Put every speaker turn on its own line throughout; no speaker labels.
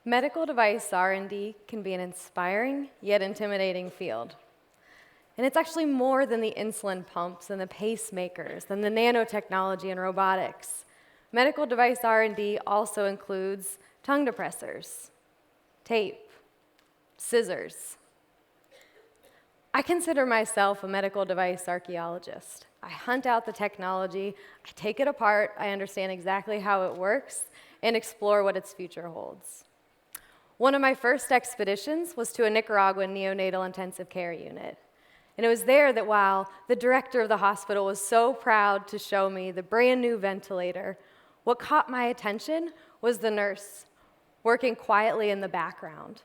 Medical device R&D can be an inspiring yet intimidating field. And it's actually more than the insulin pumps and the pacemakers, than the nanotechnology and robotics. Medical device R&D also includes tongue depressors, tape, scissors. I consider myself a medical device archaeologist. I hunt out the technology, I take it apart, I understand exactly how it works, and explore what its future holds. One of my first expeditions was to a Nicaraguan neonatal intensive care unit. And it was there that while the director of the hospital was so proud to show me the brand new ventilator, what caught my attention was the nurse working quietly in the background.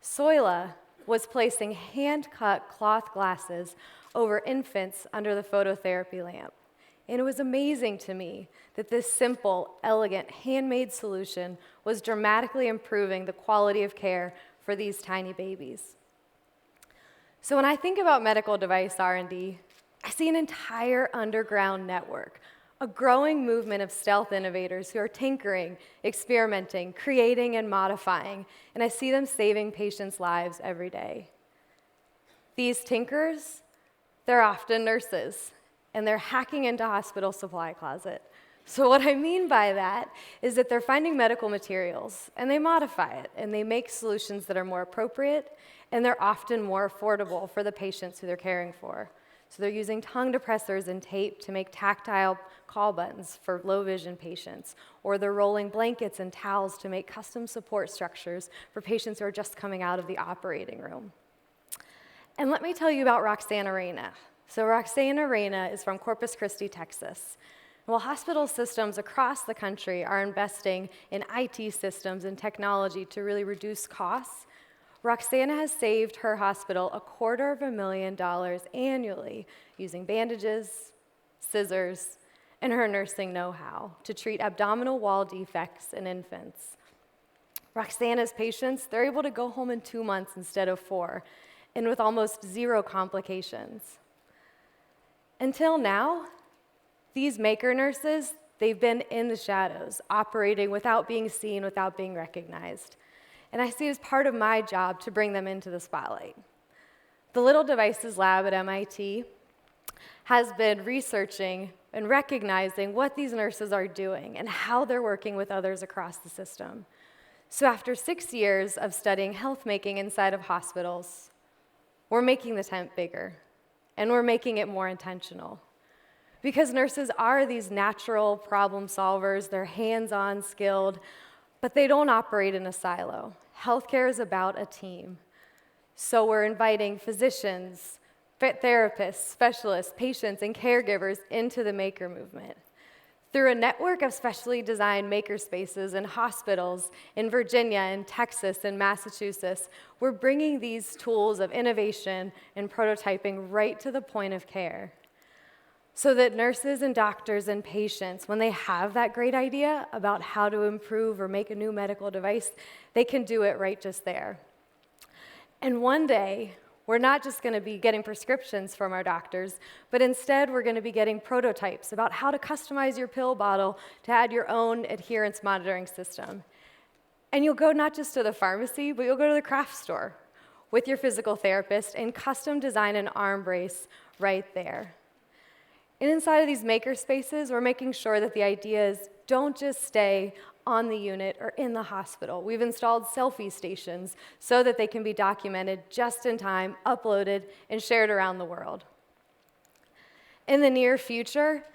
Soila was placing hand-cut cloth glasses over infants under the phototherapy lamp. And it was amazing to me that this simple, elegant, handmade solution was dramatically improving the quality of care for these tiny babies. So when I think about medical device R&D, I see an entire underground network, a growing movement of stealth innovators who are tinkering, experimenting, creating, and modifying, and I see them saving patients' lives every day. These tinkerers, they're often nurses, and they're hacking into hospital supply closet. So what I mean by that is that they're finding medical materials, and they modify it, and they make solutions that are more appropriate, and they're often more affordable for the patients who they're caring for. So they're using tongue depressors and tape to make tactile call buttons for low vision patients, or they're rolling blankets and towels to make custom support structures for patients who are just coming out of the operating room. And let me tell you about Roxana Reyna. So Roxana Reyna is from Corpus Christi, Texas. While hospital systems across the country are investing in IT systems and technology to really reduce costs, Roxana has saved her hospital $250,000 annually using bandages, scissors, and her nursing know-how to treat abdominal wall defects in infants. Roxana's patients, they're able to go home in 2 months instead of 4, and with almost 0 complications. Until now, these maker nurses, they've been in the shadows, operating without being seen, without being recognized. And I see it as part of my job to bring them into the spotlight. The Little Devices Lab at MIT has been researching and recognizing what these nurses are doing and how they're working with others across the system. So after 6 years of studying health making inside of hospitals, we're making the tent bigger, and we're making it more intentional. Because nurses are these natural problem solvers, they're hands-on skilled, but they don't operate in a silo. Healthcare is about a team. So we're inviting physicians, therapists, specialists, patients, and caregivers into the maker movement. Through a network of specially designed maker spaces in hospitals in Virginia and Texas and Massachusetts, we're bringing these tools of innovation and prototyping right to the point of care, so that nurses and doctors and patients, when they have that great idea about how to improve or make a new medical device, they can do it right just there. And one day, we're not just going to be getting prescriptions from our doctors, but instead we're going to be getting prototypes about how to customize your pill bottle to add your own adherence monitoring system. And you'll go not just to the pharmacy, but you'll go to the craft store with your physical therapist and custom design an arm brace right there. And inside of these maker spaces, we're making sure that the ideas don't just stay on the unit or in the hospital. We've installed selfie stations so that they can be documented just in time, uploaded, and shared around the world. In the near future,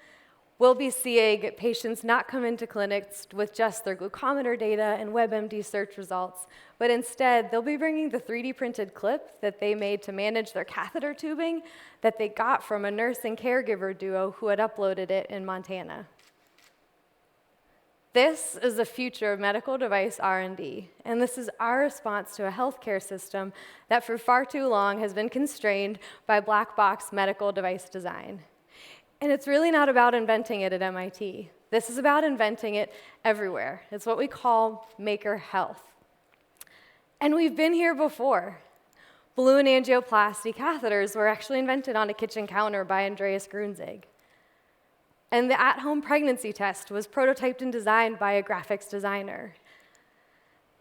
we'll be seeing patients not come into clinics with just their glucometer data and WebMD search results, but instead, they'll be bringing the 3D printed clip that they made to manage their catheter tubing that they got from a nurse and caregiver duo who had uploaded it in Montana. This is the future of medical device R&D, and this is our response to a healthcare system that for far too long has been constrained by black box medical device design. And it's really not about inventing it at MIT. This is about inventing it everywhere. It's what we call maker health. And we've been here before. Balloon angioplasty catheters were actually invented on a kitchen counter by Andreas Grunzig. And the at-home pregnancy test was prototyped and designed by a graphics designer.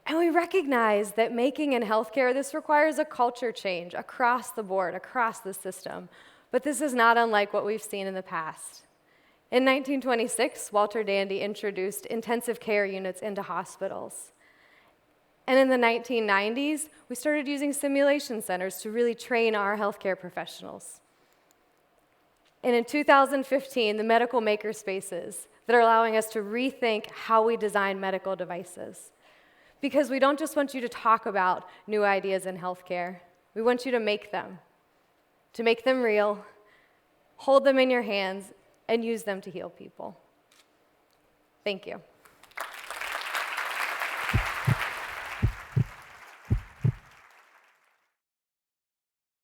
And we recognize that making in healthcare, this requires a culture change across the board, across the system. But this is not unlike what we've seen in the past. In 1926, Walter Dandy introduced intensive care units into hospitals. And in the 1990s, we started using simulation centers to really train our healthcare professionals. And in 2015, the medical makerspaces that are allowing us to rethink how we design medical devices. Because we don't just want you to talk about new ideas in healthcare. We want you to make them real, hold them in your hands, and use them to heal people. Thank you.